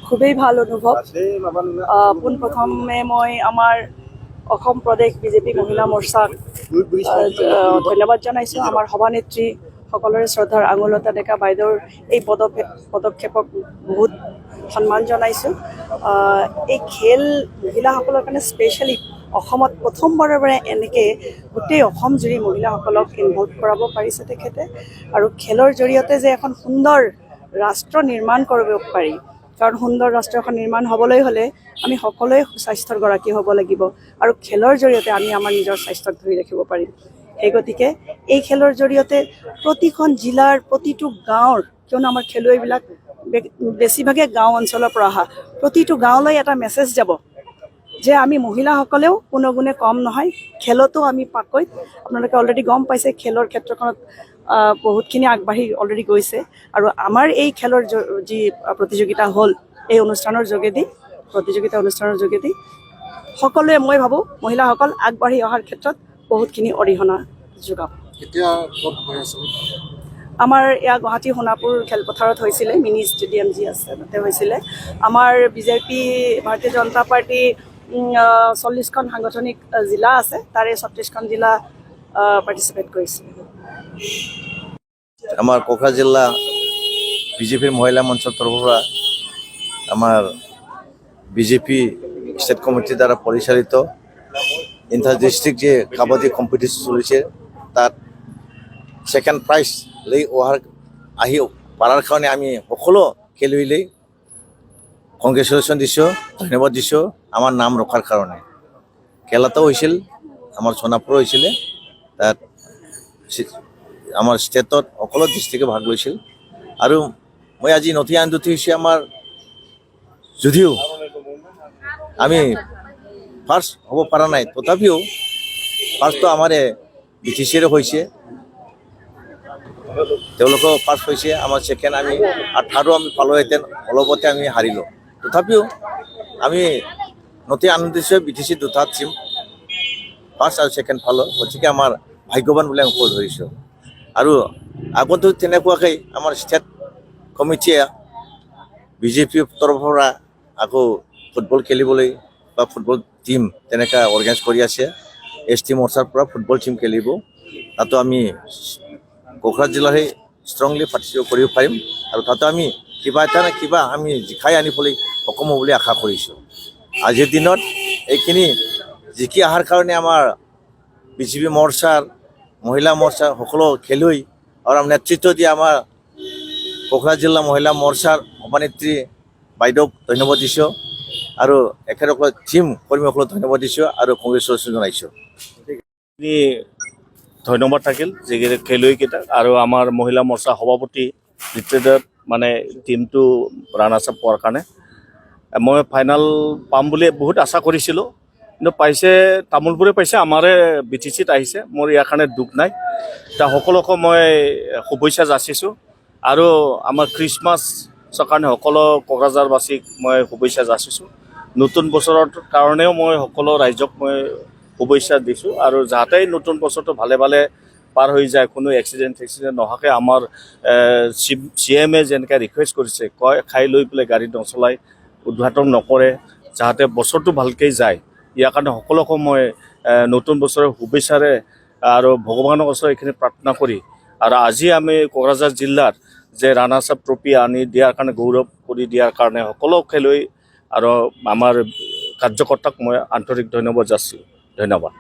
খুবই ভাল অনুভৱ। পোনপ্ৰথমে মই আমাৰ অসম প্ৰদেশ বিজেপি মহিলা মৰ্চাক ধন্যবাদ জনাইছোঁ। আমাৰ সভানেত্ৰী সকলোৰে শ্ৰদ্ধাৰ আঙুলতা ডেকা বাইদেউৰ এই পদক্ষেপক বহুত সন্মান জনাইছোঁ। এই খেল মহিলাসকলৰ কাৰণে স্পেচিয়েলি অসমত প্ৰথমবাৰৰ বাবে এনেকৈ গোটেই অসম জুৰি মহিলাসকলক ইনভল্ভ কৰাব পাৰিছে তেখেতে। আৰু খেলৰ জৰিয়তে যে এখন সুন্দৰ ৰাষ্ট্ৰ নিৰ্মাণ কৰিব পাৰি, কাৰণ সুন্দৰ ৰাষ্ট্ৰ এখন নিৰ্মাণ হ'বলৈ হ'লে আমি সকলোৱে সুস্বাস্থ্যৰ গৰাকী হ'ব লাগিব, আৰু খেলৰ জৰিয়তে আমি আমাৰ নিজৰ স্বাস্থ্যক ধৰি ৰাখিব পাৰিম। সেই গতিকে এই খেলৰ জৰিয়তে প্ৰতিখন জিলাৰ প্ৰতিটো গাঁৱৰ, কিয়নো আমাৰ খেলুৱৈবিলাক বেছিভাগে গাঁও অঞ্চলৰ পৰা অহা, প্ৰতিটো গাঁৱলৈ এটা মেছেজ যাব যে আমি মহিলাসকলেও কোনো গুণে কম নহয়, খেলতো আমি পাকৈত। আপোনালোকে অলৰেডি গম পাইছে খেলৰ ক্ষেত্ৰখনত বহুতখিনি আগবাঢ়ি অলৰেডি গৈছে। আৰু আমাৰ এই খেলৰ যি প্ৰতিযোগিতা হ'ল এই অনুষ্ঠানৰ যোগেদি সকলোৱে মই ভাবোঁ মহিলাসকল আগবাঢ়ি অহাৰ ক্ষেত্ৰত বহুতখিনি অৰিহণা যোগাব। আমাৰ এয়া গুৱাহাটী সোণাপুৰ খেলপথাৰত হৈছিলে, মিনি ষ্টেডিয়াম যি আছে তাতে হৈছিলে। আমাৰ বিজেপি ভাৰতীয় জনতা পাৰ্টি 40খন সাংগঠনিক জিলা আছে, তাৰে 36খন জিলা পাৰ্টিচিপেট কৰিছে। আমাৰ কোকৰাঝাৰ জিলা বিজেপিৰ মহিলা মঞ্চৰ তৰফৰ পৰা আমাৰ বিজেপি ষ্টেট কমিটিৰ দ্বাৰা পৰিচালিত ইণ্টাৰ ডিষ্ট্ৰিক্ট যে কাবাডী কম্পিটিশ্যন চলিছে, তাত ছেকেণ্ড প্ৰাইজ লৈ আহি পাৰাৰ কাৰণে আমি সকলো খেলুৱৈলৈ কংগ্ৰেচুলেশ্যন দিছোঁ, ধন্যবাদ দিছোঁ আমাৰ নাম ৰখাৰ কাৰণে। খেলাটো হৈছিল আমাৰ সোণাপুৰ হৈছিলে, তাত আমাৰ ষ্টেটত সকলো ডিষ্ট্ৰিক্টে ভাগ লৈছিল। আৰু মই আজি নথি আনন্দতি হৈছে আমাৰ, যদিও আমি ফাৰ্ষ্ট হ'ব পৰা নাই, তথাপিও ফাৰ্ষ্টটো আমাৰ BTCৰে হৈছে, তেওঁলোকেও ফাৰ্ষ্ট হৈছে, আমাৰ ছেকেণ্ড আমি আৰু থাৰ্ডো আমি পালোহেঁতেন, অলপতে আমি হাৰিলোঁ। তথাপিও আমি নথি আনন্দিত BTC দুটা টিম ফাৰ্ষ্ট আৰু ছেকেণ্ড পালোঁ, গতিকে আমাৰ ভাগ্যৱান বুলি আমি ক'ব ধৰিছোঁ। আৰু আগন্তুক তেনেকুৱাকৈ আমাৰ ষ্টেট কমিটিয়ে বিজেপিৰ তৰফৰ পৰা আকৌ ফুটবল খেলিবলৈ বা ফুটবল টিম তেনেকৈ অৰ্গেনাইজ কৰি আছে। ST মৰ্চাৰ পৰা ফুটবল টিম খেলিব, তাতো আমি কোকৰাঝাৰ জিলাৰে ষ্ট্ৰংলি পাৰ্টিচিপেট কৰিব পাৰিম, আৰু তাতো আমি কিবা এটা না কিবা আমি জিকাই আনিবলৈ সক্ষম হ'ব বুলি আশা কৰিছোঁ। আজিৰ দিনত এইখিনি জিকি অহাৰ কাৰণে আমাৰ বিজেপি মৰ্চাৰ মহিলা মৰ্চা সকলো খেলুৱৈ আৰু নেতৃত্ব দিয়া আমাৰ কোকৰাঝাৰ জিলা মহিলা মৰ্চাৰ সভানেত্ৰী বাইদেউক ধন্যবাদ দিছোঁ, আৰু একেলগে টিম কৰ্মীসকলক ধন্যবাদ দিছোঁ আৰু কংগ্ৰেচুলেশ্যন জনাইছোঁ। ধন্যবাদ থাকিল যিকেইটা খেলুৱৈকেইটাক, আৰু আমাৰ মহিলা মৰ্চা সভাপতি নেতৃত্বত মানে টিমটো ৰানাৰ্ছ আপ পোৱাৰ কাৰণে। মই ফাইনেল পাম বুলি বহুত আশা কৰিছিলোঁ, কিন্তু পাইছে তামোলপুৰে পাইছে, আমাৰে BTCত আহিছে। মোৰ ইয়াৰ কাৰণে দুখ নাই, এতিয়া সকলোকে মই শুভেচ্ছা যাচিছোঁ। আৰু আমাৰ খ্ৰীষ্টমাছৰ কাৰণে সকলো কোকৰাঝাৰবাসীক মই শুভেচ্ছা যাচিছোঁ। নতুন বছৰৰ কাৰণেও মই সকলো ৰাইজক মই শুভেচ্ছা দিছোঁ, আৰু যাতে নতুন বছৰটো ভালে ভালে পাৰ হৈ যায়, কোনো এক্সিডেণ্ট নোহোৱাকৈ আমাৰ CMে যেনেকৈ ৰিকুৱেষ্ট কৰিছে, খাই লৈ পেলাই গাড়ী নচলাই, উদ্ঘাটন নকৰে, যাতে বছৰটো ভালকৈ যায়, ইয়াৰ কাৰণে সকলোকে মই নতুন বছৰৰ শুভেচ্ছাৰে আৰু ভগৱানৰ ওচৰত এইখিনি প্ৰাৰ্থনা কৰি, আৰু আজি আমি কোকৰাঝাৰ জিলাৰ যে ৰানাৰ্ছ আপ ট্ৰফি আনি দিয়াৰ কাৰণে, গৌৰৱ কৰি দিয়াৰ কাৰণে সকলো খেলুৱৈ আৰু আমাৰ কাৰ্যকৰ্তাক মই আন্তৰিক ধন্যবাদ যাচিছোঁ। ধন্যবাদ।